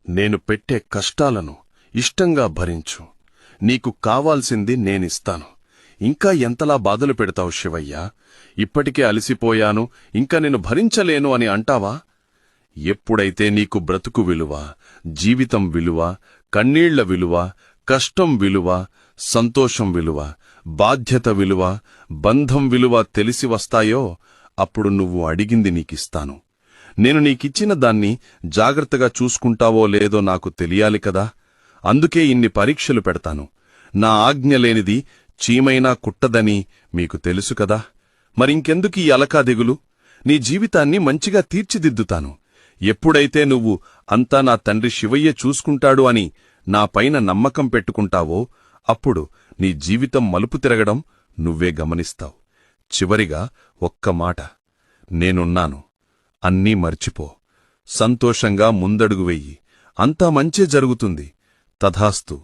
నేను పెట్టే కష్టాలను ఇష్టంగా భరించు. నీకు కావాల్సింది నేనిస్తాను. ఇంకా ఎంతలా బాధలు పెడతావు శివయ్యా? ఇప్పటికే అలసిపోయాను, ఇంకా నేను భరించలేను అని అంటావా? ఎప్పుడైతే నీకు బ్రతుకు విలువ, జీవితం విలువ, కన్నీళ్ల విలువ, కష్టం విలువ, సంతోషం విలువ, బాధ్యత విలువ, బంధం విలువ తెలిసి వస్తాయో అప్పుడు నువ్వు అడిగింది నీకిస్తాను. నేను నీకిచ్చిన దాన్ని జాగ్రత్తగా చూసుకుంటావో లేదో నాకు తెలియాలి కదా. అందుకే ఇన్ని పరీక్షలు పెడతాను. నా ఆజ్ఞ లేనిది చీమైనా కుట్టదని మీకు తెలుసు కదా. మరింకెందుకీ అలకా దిగులు? నీ జీవితాన్ని మంచిగా తీర్చిదిద్దుతాను. ఎప్పుడైతే నువ్వు అంతా నా తండ్రి శివయ్య చూసుకుంటాడు అని నాపైన నమ్మకం పెట్టుకుంటావో అప్పుడు నీ జీవితం మలుపు తిరగడం నువ్వే గమనిస్తావు. చివరిగా ఒక్క మాట, నేనున్నాను. అన్నీ మర్చిపో. సంతోషంగా ముందడుగు వెయ్యి. అంతా మంచే జరుగుతుంది. తథాస్తు.